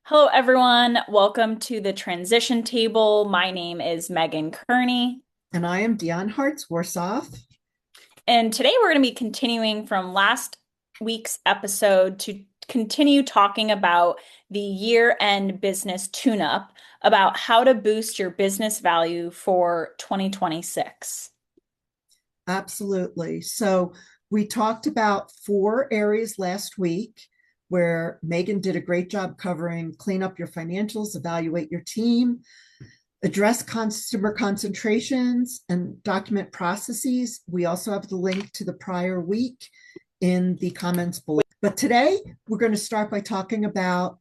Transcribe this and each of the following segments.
Hello, everyone. Welcome to the transition table. My name is Megan Kearney, And I am Dion Hartz-Warsaw. and today we're going to be continuing from last week's episode to continue talking about the year-end business tune-up about how to boost your business value for 2026. Absolutely. So we talked about four areas last week where Megan did a great job covering clean up your financials, evaluate your team, address customer concentrations, and document processes. We also have the link to the prior week in the comments below. But today we're going to start by talking about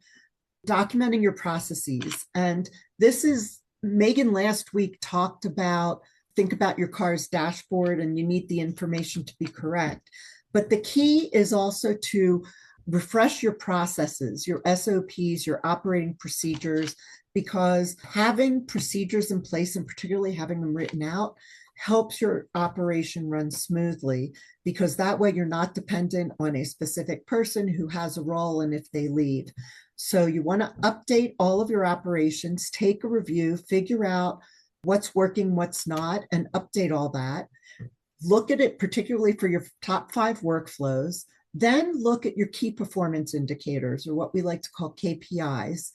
documenting your processes. And this is Megan last week talked about think about your car's dashboard and you need the information to be correct. But the key is also to refresh your processes, your SOPs, your operating procedures, because having procedures in place and particularly having them written out helps your operation run smoothly because that way you're not dependent on a specific person who has a role and if they leave. So you want to update all of your operations, take a review, figure out what's working, what's not, and update all that. Look at it particularly for your top 5 workflows. Then look at your key performance indicators, or what we like to call KPIs,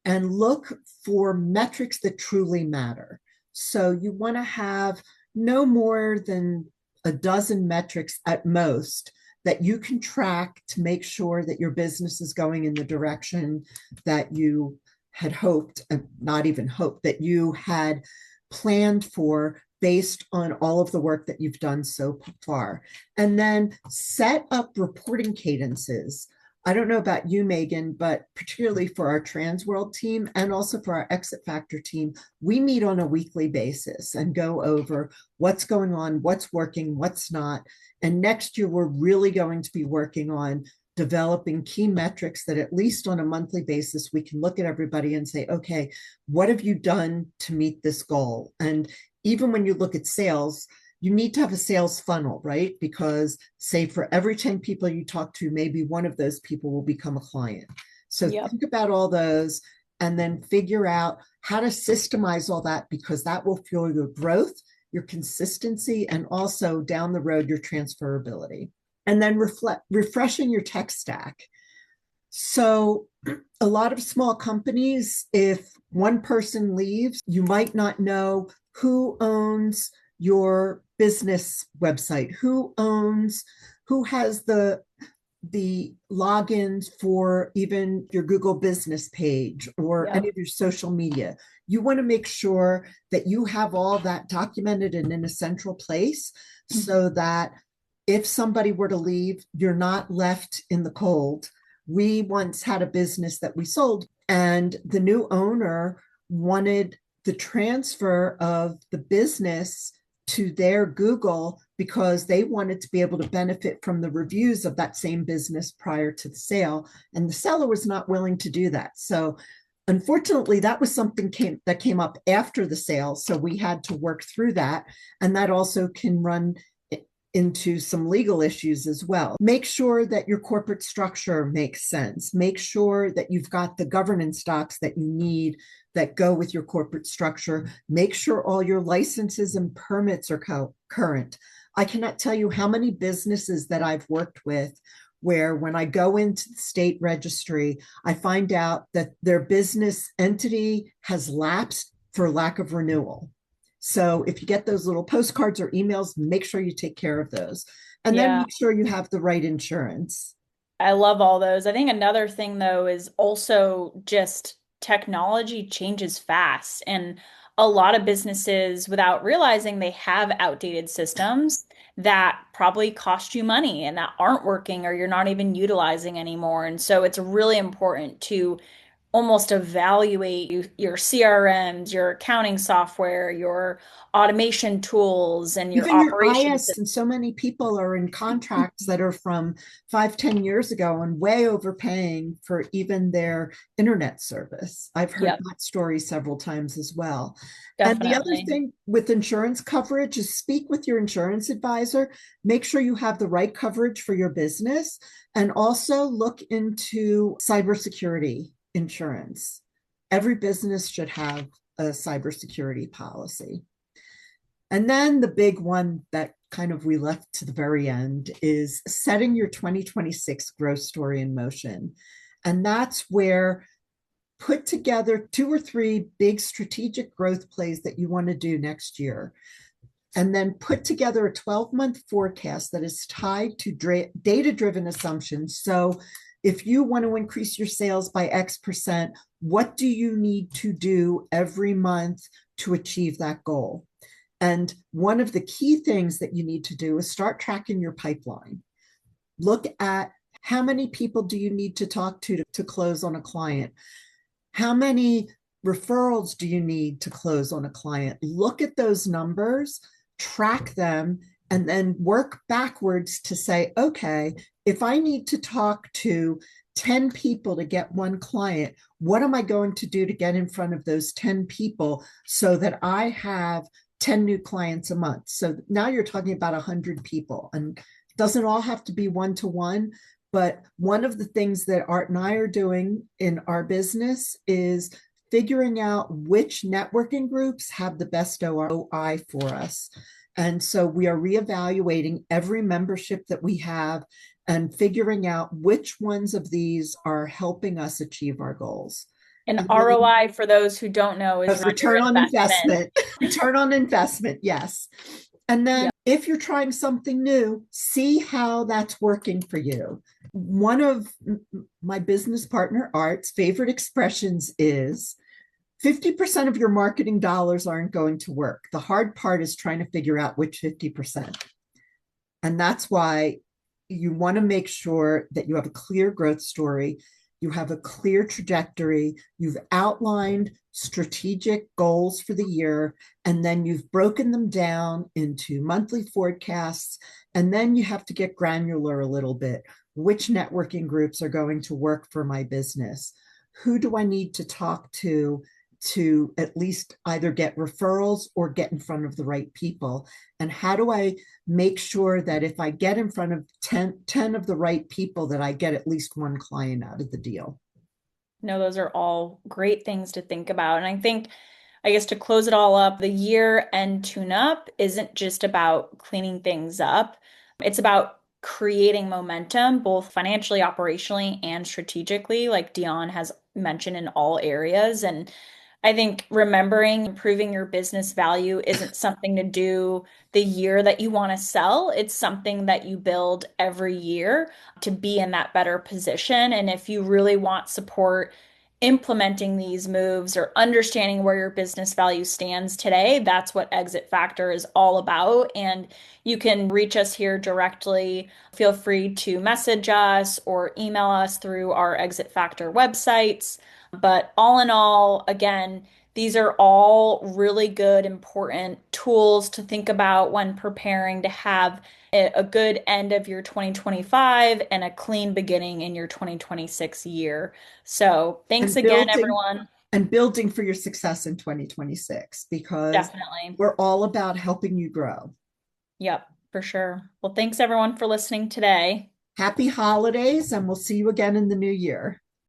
and look for metrics that truly matter. So you want to have no more than a dozen metrics at most that you can track to make sure that your business is going in the direction that you had hoped, and not even hoped, that you had planned for based on all of the work that you've done so far. And then set up reporting cadences. I don't know about you, Megan, but particularly for our Trans World team and also for our Exit Factor team, we meet on a weekly basis and go over what's going on, what's working, what's not. And next year, we're really going to be working on developing key metrics that at least on a monthly basis, we can look at everybody and say, okay, what have you done to meet this goal? And even when you look at sales, you need to have a sales funnel, right? Because, say, for every 10 people you talk to, maybe one of those people will become a client. So Yep. think about all those and then figure out how to systemize all that because that will fuel your growth, your consistency, and also down the road, your transferability. And then refreshing your tech stack. So, a lot of small companies, if one person leaves, you might not know who owns your business website, who has the logins for even your Google business page or any Yep. of your social media. You want to make sure that you have all that documented and in a central place so that if somebody were to leave, you're not left in the cold. We once had a business that we sold, and the new owner wanted the transfer of the business to their Google because they wanted to be able to benefit from the reviews of that same business prior to the sale. And the seller was not willing to do that. So unfortunately, that was something that came up after the sale. So we had to work through that. And that also can run into some legal issues as well. Make sure that your corporate structure makes sense. Make sure that you've got the governance docs that you need that go with your corporate structure. Make sure all your licenses and permits are current. I cannot tell you how many businesses that I've worked with where when I go into the state registry, I find out that their business entity has lapsed for lack of renewal. So if you get those little postcards or emails, make sure you take care of those. And then Yeah. make sure you have the right insurance. I love all those. I think another thing though is also just technology changes fast and a lot of businesses without realizing they have outdated systems that probably cost you money and that aren't working or you're not even utilizing anymore. And so it's really important to almost evaluate your CRMs, your accounting software, your automation tools, and your Even your operations. IS, and so many people are in contracts that are from 5, 10 years ago and way overpaying for even their internet service. I've heard Yep, that story several times as well. And the other definitely. thing with insurance coverage is speak with your insurance advisor. Make sure you have the right coverage for your business and also look into cybersecurity. insurance. Every business should have a cybersecurity policy. And then the big one that kind of we left to the very end is setting your 2026 growth story in motion. And that's where put together 2 or 3 big strategic growth plays that you want to do next year. And then put together a 12-month forecast that is tied to data driven assumptions. So if you want to increase your sales by X%, what do you need to do every month to achieve that goal? And one of the key things that you need to do is start tracking your pipeline. Look at how many people do you need to talk to close on a client? How many referrals do you need to close on a client? Look at those numbers, track them, and then work backwards to say, okay, if I need to talk to 10 people to get one client, what am I going to do to get in front of those 10 people so that I have 10 new clients a month? So now you're talking about 100 people, and it doesn't all have to be one-to-one. But one of the things that Art and I are doing in our business is figuring out which networking groups have the best ROI for us. And so we are reevaluating every membership that we have and figuring out which ones of these are helping us achieve our goals. And And then ROI, for those who don't know, is on your return on investment. investment, return on investment, yes. And then Yep. if you're trying something new, see how that's working for you. One of my business partner, Art's favorite expressions is 50% of your marketing dollars aren't going to work. The hard part is trying to figure out which 50%. And that's why you want to make sure that you have a clear growth story, you have a clear trajectory, you've outlined strategic goals for the year, and then you've broken them down into monthly forecasts. And then you have to get granular a little bit. Which networking groups are going to work for my business? Who do I need to talk to at least either get referrals or get in front of the right people? And how do I make sure that if I get in front of 10 of the right people, that I get at least one client out of the deal? No, those are all great things to think about. And I think, I guess to close it all up, the year end tune-up isn't just about cleaning things up. It's about creating momentum, both financially, operationally, and strategically, like Dion has mentioned in all areas. And I think remembering improving your business value isn't something to do the year that you want to sell. It's something that you build every year to be in that better position. And if you really want support implementing these moves or understanding where your business value stands today, that's what Exit Factor is all about. And you can reach us here directly. Feel free to message us or email us through our Exit Factor websites. But all in all, again, these are all really good, important tools to think about when preparing to have a good end of your 2025 and a clean beginning in your 2026 year. So, thanks And again, building everyone. and building for your success in 2026, because Definitely. we're all about helping you grow. Yep, for sure. Well, thanks everyone for listening today. Happy holidays, and we'll see you again in the new year.